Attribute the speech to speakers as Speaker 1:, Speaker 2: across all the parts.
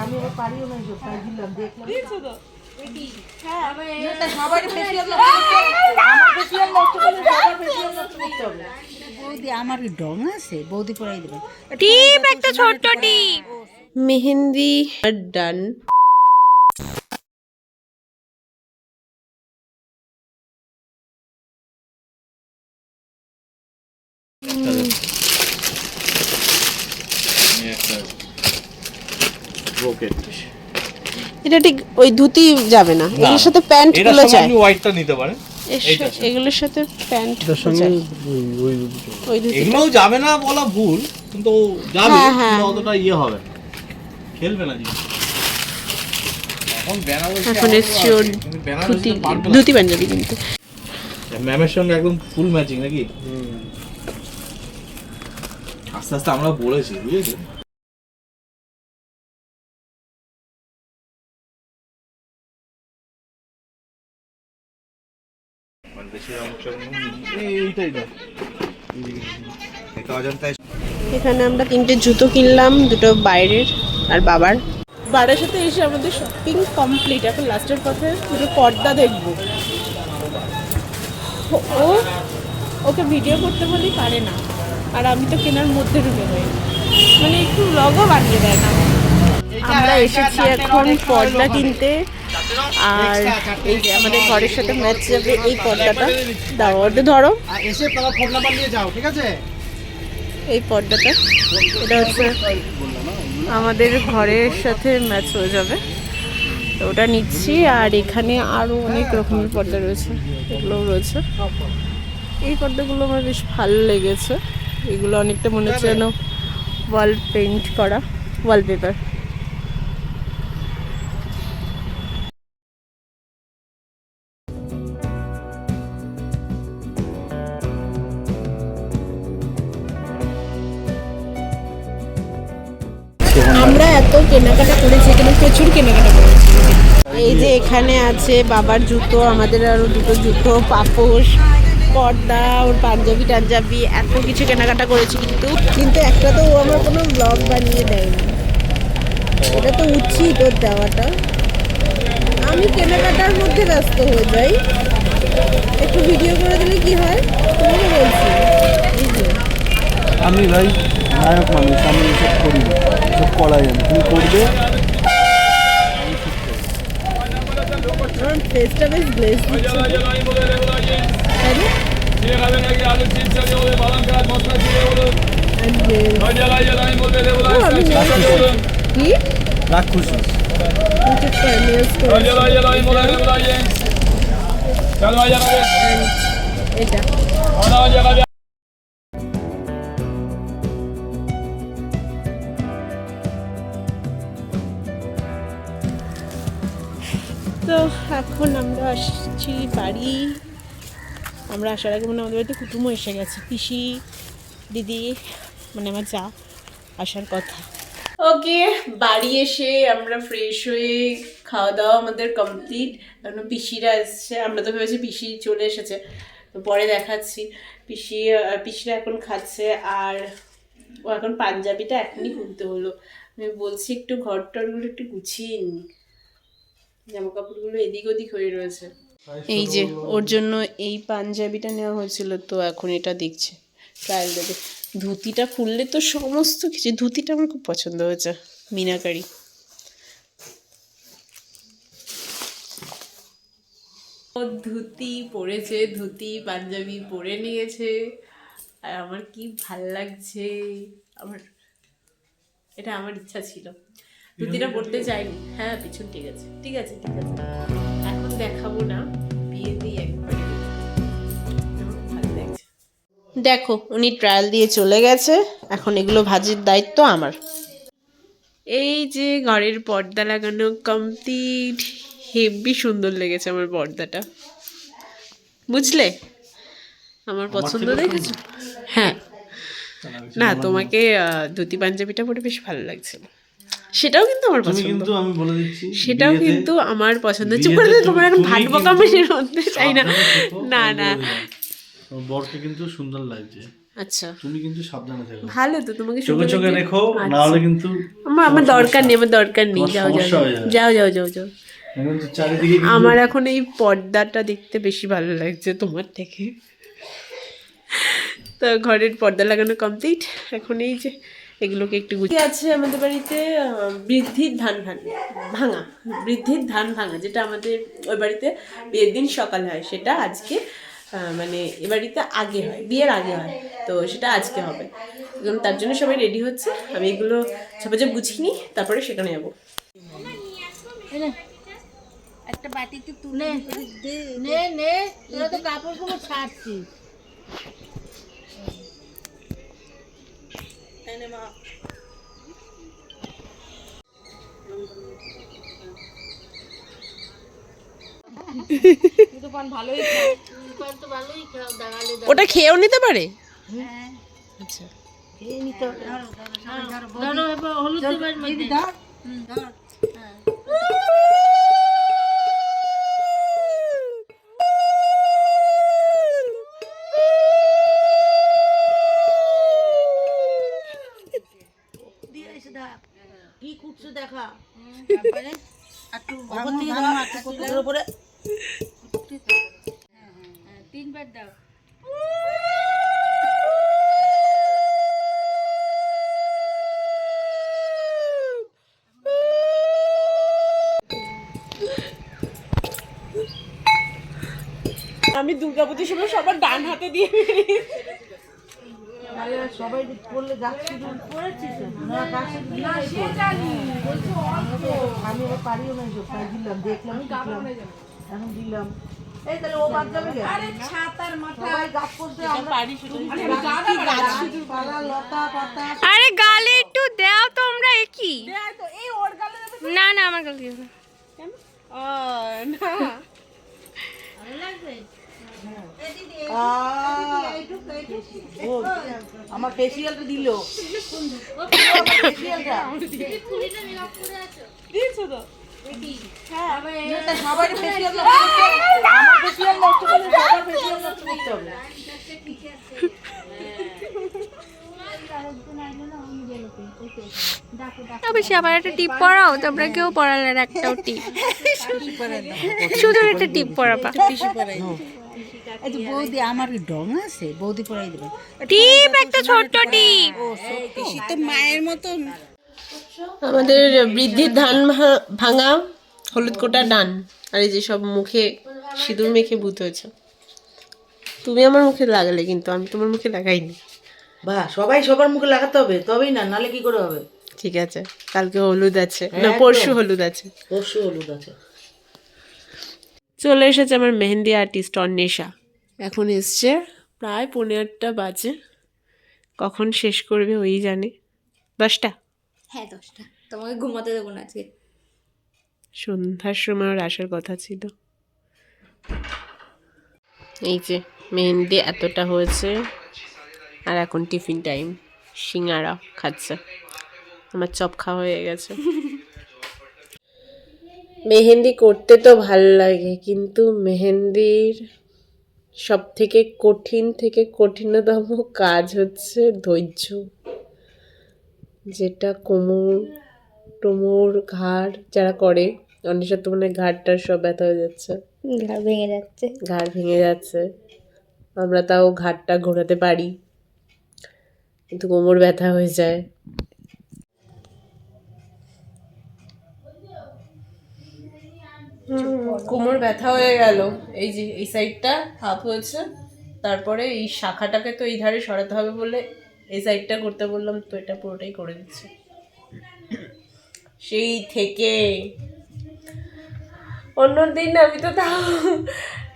Speaker 1: আমি আবার পারিও না এসব, তাই দিলাম, দেখলাম। বৌদি আমার ডং আছে, বৌদি পড়াই দেবে।
Speaker 2: টিপ একটা ছোট্ট টিপ। মেহেন্দি ডান। এটা ঠিক ওই ধুতি যাবে না, এর সাথে প্যান্ট গুলো চাই।
Speaker 3: আপনি হোয়াইটটা নিতে পারেন,
Speaker 2: এগুলোর সাথে প্যান্ট ওই ধুতি
Speaker 3: এগুলোও যাবে না বলা ভুল, কিন্তু যাবে, কিন্তু অতটা ইয়ে হবে না, খেলবে না জিনিস। এখন বেনারসি,
Speaker 2: এখন এসছি ওর ধুতি পাঞ্জাবি কিন্তু
Speaker 3: ম্যামের সঙ্গে একদম ফুল ম্যাচিং নাকি? আস্তে আস্তে আমরা বলেছি, বুঝেছি।
Speaker 2: এখানে আমরা 3টে জুতো কিনলাম, দুটো বাইরের আর বাবার। বাবার সাথে এসে আমাদের শপিং কমপ্লিট। এখন লাস্টের পথে দুটো পর্দা দেখবো। ও ওকে ভিডিও করতে বলেই পারে না, আর আমি তো কেনার মধ্যে ঢুকে যাই, মানে একটু লগও বানিয়ে দেয় না। আমরা এসেছি এখন পর্দা কিনতে, আর এই যে আমাদের ঘরের সাথে ম্যাচ যাবে এই পর্দাটা। দাও ওটা ধরো,
Speaker 1: এসে তোমার ফোন নাম্বার নিয়ে যাও, ঠিক আছে?
Speaker 2: এই পর্দাটা এটা হচ্ছে আমাদের ঘরের সাথে ম্যাচ হয়ে যাবে, তো ওটা নিচ্ছি। আর এখানে আরও অনেক রকমের পর্দা রয়েছে, এগুলোও রয়েছে। এই পর্দাগুলো আমার বেশ ভালো লেগেছে, এগুলো অনেকটা মনে হচ্ছে যেন ওয়াল পেইন্ট করা, ওয়ালপেপার। আমরা এত কেনাকাটা করেছি, এখানে প্রচুর কেনাকাটা করেছি। এই যে এখানে আছে বাবার জুতো, আমাদের আরো দুটো জুতো, পাপোশ, পর্দা, ওর পাঞ্জাবি টাঞ্জাবি, এত কিছু কেনাকাটা করেছি। কিন্তু একটা তো ও আমার কোনো ব্লগ বানিয়ে দেয়নি, এটা তো উচিত ওর দেওয়াটা। আমি কেনাকাটার মধ্যে ব্যস্ত হয়ে যাই, একটু ভিডিও করে দিলে কি হয় তোমাকে বলছি।
Speaker 4: আমি ভাই নায়ক মানুষ, আমি এসব করি না, এসব করাই আমি, তুমি করবে।
Speaker 2: আমার ফেসটা বেশ গ্লেজ দিচ্ছে, তাই না? কি
Speaker 4: রাক্ষসী
Speaker 2: এটা তো এখন আমরা আসছি বাড়ি। আমরা আসার আগে মানে আমাদের বাড়িতে কুটুমও এসে গেছে, পিসি দিদি, মানে আমার যা আসার কথা। ওকে, বাড়ি এসে আমরা ফ্রেশ হয়ে খাওয়া দাওয়া আমাদের কমপ্লিট। এখন পিসিরা এসছে, আমরা তো ভেবেছি পিসি চলে এসেছে, তো পরে দেখাচ্ছি। পিসিরা এখন খাচ্ছে, আর ও এখন পাঞ্জাবিটা এখনই খুলতে হলো। আমি বলছি একটু ঘর টরগুলো একটু গুছিয়ে নি, জামা কাপড়গুলো এদিক ওদিক হয়ে রয়েছে। এই যে ওর জন্য এই পাঞ্জাবিটা নেওয়া হয়েছিল, তো এখন এটা দেখছে, ট্রায়াল দেবে। ধুতিটা খুললে তো সমস্ত কিছু, ধুতিটা আমার খুব পছন্দ হয়েছে, মিনাকারি। ও ধুতি পরেছে, ধুতি পাঞ্জাবি পরে নিয়েছে, আর আমার কি ভাল লাগছে। এটা আমার ইচ্ছা ছিল, ধুতিটা পরতে চাইনি। হ্যাঁ পিছন ঠিক আছে, ঠিক আছে, ঠিক আছে, এখন দেখাবো না, বিয়েতেই একবারে ভালো লাগছে। দেখো উনি ট্রায়াল দিয়ে চলে গেছে, এখন এগুলো ভাজির দায়িত্ব আমার। এই যে ঘরের পর্দা লাগানো কমপ্লিট, হেভি সুন্দর লেগেছে আমার পর্দাটা, বুঝলে? আমার পছন্দ দেখেছো? হ্যাঁ, না তোমাকে ধুতি পাঞ্জাবিটা পরে বেশ ভালো লাগছিল, সেটাও কিন্তু আমার পছন্দ,
Speaker 4: কিন্তু আমি বলে দিচ্ছি
Speaker 2: সেটাও কিন্তু আমার পছন্দ। চুপ করে তোমার এখন ভাট বকামের মধ্যে চাই না, না না,
Speaker 4: বরকে কিন্তু সুন্দর লাগছে।
Speaker 2: আচ্ছা,
Speaker 3: তুমি কিন্তু সাবধানে থেকো,
Speaker 2: ভালো তো, তোমাকে
Speaker 3: চোখে
Speaker 2: সুন্দর
Speaker 3: চোখে
Speaker 2: লাগছে।
Speaker 3: রেখো, না
Speaker 2: আচ্ছা।
Speaker 3: হলে কিন্তু
Speaker 2: আমার দরকার নেই, আমার দরকার নেই,
Speaker 3: তোমার
Speaker 2: যাও যাও
Speaker 3: সমস্যা হয়ে যাবে।
Speaker 2: যাও যাও যাও যাও।
Speaker 3: এখন তো চারিদিকে কিন্তু
Speaker 2: আমার এখন এই পর্দাটা দেখতে বেশি ভালো লাগছে তোমার থেকে। তো ঘরের পর্দা লাগানো কমপ্লিট। এখন এই যে এগুলোকে একটু গুছিয়ে আছে আমাদের বাড়িতে বৃদ্ধির ধান ভাঙা, বৃদ্ধির ধান ভাঙা, যেটা আমাদের ওই বাড়িতে বিয়ের দিন সকাল হয়, সেটা আজকে মানে এ বাড়িতে আগে হয়, বিয়ের আগে হয়, তো সেটা আজকে হবে। এবং তার জন্য সবাই রেডি হচ্ছে। আমি এগুলো ঝাপাঝাপ গুছিয়ে নিই, তারপরে সেখানে যাবো।
Speaker 1: একটা বাটিতে তুলে দে নে নে, তোরা তো কাপড়গুলো ছাড়ছিস।
Speaker 2: ওটা খেয়েও নিতে পারে।
Speaker 1: হ্যাঁ,
Speaker 2: আচ্ছা,
Speaker 1: খেয়ে নিতে হবে। ধরো এবার হলুদ দেবার মধ্যে ধর। ধর। হ্যাঁ। দিয়ে এসে দেখ কি কুটছে দেখা। তারপরে একটু ভাঙো ভাঙো একটু উপরে। হ্যাঁ, 3 বার দাও।
Speaker 2: আমি দুর্গাপুজোর সময় সবার ডান হাতে দিয়ে
Speaker 1: সবাই করলে যাচ্ছি করেছিস না কাছে না সে জানি আমি আবার পারিও না সব তাই দিলাম দেখলাম এখন দিলাম এই তাহলে ও বাদ যাবে কে আরে ছাতার মাথা সবাই গাছ করতে আমরা পারি শুধু কি গাছ শুধু পালা লতা পাতা
Speaker 5: আরে গালে একটু দাও তোমরা, কি
Speaker 2: তো এই ওর গালে
Speaker 5: না না আমার গালে দিও না।
Speaker 2: কেন? না
Speaker 1: ভালো লাগবে
Speaker 6: আমার ফেসিয়ালটা দিল
Speaker 2: দিয়েছো তো?
Speaker 6: সবার ফেসিয়াল আমার ফেসিয়াল নষ্ট করলে সবার ফেসিয়াল নষ্ট করতে হবে
Speaker 5: অবশ্যই আবার একটা টিপ পড়াও, তোমরা কেউ পড়ালে না একটাও টিপ, শুধু একটা টিপ পড়াবা।
Speaker 1: এই যে বৌদি আমার কি ডং আছে, বৌদি পড়াই দেবে
Speaker 5: টিপ একটা ছোট্ট টিপ।
Speaker 1: তো মায়ের মতন
Speaker 2: আমাদের বৃদ্ধির ধান ভাঙা, হলুদ কোটা ডান, আর এই যে সব মুখে সিঁদুর মেখে ভূত হয়েছে। তুমি আমার মুখে লাগালে, কিন্তু আমি তোমার মুখে লাগাইনি।
Speaker 6: বাহ সবাই সবার মুখে লাগাতে হবে তবেই না, নালে কি করে হবে?
Speaker 2: ঠিক আছে, কালকে হলুদ আছে, না পরশু হলুদ আছে।
Speaker 6: পরশু হলুদ আছে।
Speaker 2: চলে এসেছে আমার মেহেন্দি আর্টিস্ট অন্বেষা। এখন এসছে প্রায় 8:30 বাজে। কখন শেষ করবে ওই জানে। 10টা?
Speaker 5: হ্যাঁ 10টা। তোমাকে ঘুমাতে দেবো না আজকে।
Speaker 2: সন্ধ্যার সময় ওর আসার কথা ছিল। এই যে মেহেন্দি এতটা হয়েছে, আর এখন টিফিন টাইম, সিঙ্গারা খাচ্ছে। আমার চপ খাওয়া হয়ে গেছে। মেহেন্দি করতে তো ভালো লাগে, কিন্তু মেহেন্দির সব থেকে কঠিনতম কাজ হচ্ছে ধৈর্য, যেটা কোমর ঘাড় যারা করে, অনেক তো মানে ঘাড়টার সব ব্যথা হয়ে যাচ্ছে, ঘাড় ভেঙে যাচ্ছে। আমরা তাও ঘাড়টা ঘোরাতে পারি, কিন্তু কোমর ব্যথা হয়ে যায়। কোমর ব্যথা হয়ে গেল। এই যে এই সাইডটা হাফ হয়েছে, তারপরে এই শাখাটাকে তো এই ধারে সরাতে হবে বলে এই সাইডটা করতে বললাম, তো এটা পুরোটাই করে দিচ্ছে। সেই থেকে অন্য দিন আমি তো তাও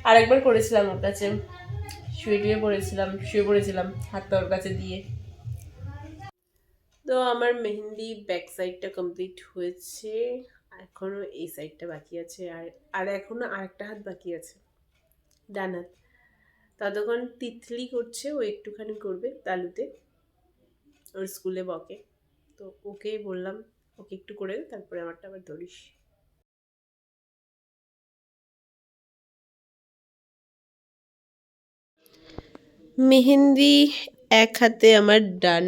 Speaker 2: আরেকবার করেছিলাম ওর কাছে, শুয়ে পড়েছিলাম হাতটা ওর কাছে দিয়ে। তো আমার মেহেন্দি ব্যাক সাইডটা কমপ্লিট হয়েছে, এখনো এই সাইডটা বাকি আছে, আর এখনো আরেকটা হাত বাকি আছে, ডান হাত। ততক্ষণ তিতলি করছে, ও একটুখানি করবে তালুতে, ওর স্কুলে বকে, তো ওকে বললাম ওকে একটু করে দে, তারপরে আমারটা আবার ধরিস। মেহেন্দি এক হাতে আমার ডান,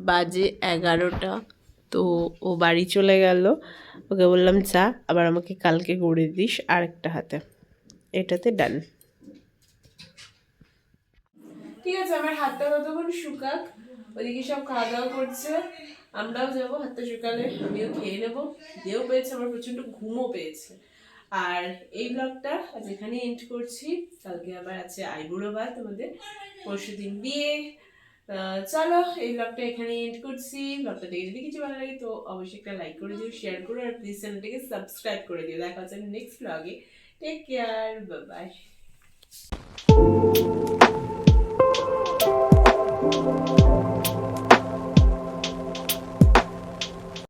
Speaker 2: বাজে 11টা। তো ও বাড়ি চলে গেল, ওকে বললাম যা আবার আমাকে কালকে করে দিস আর একটা হাতে, এটাতে ডান। ঠিক আছে, আমার হাতটা ততক্ষণ শুকাক, ওদিকে সব খাওয়া দাওয়া করছে, আমরাও যাবো হাতটা শুকালে, আমিও খেয়ে নেবো। খিদেও পেয়েছে, আমার প্রচন্ড ঘুমও পেয়েছে। আর এই ব্লগটা আজ এখানে এন্ড করছি। কালকে আবার আছে আইবুড়ো ভাত আমাদের, পরশুদিন বিয়ে। চলো এই ব্লগটা এখানে এন্ড করছি। ব্লগটা দেখে যদি কিছু ভালো লাগে তো অবশ্যই একটা লাইক করে দিও, শেয়ার করো, আর প্লিজ চ্যানেলটাকে সাবস্ক্রাইব করে দিও। দেখা হচ্ছে নেক্সট ব্লগে। Take care, bye by.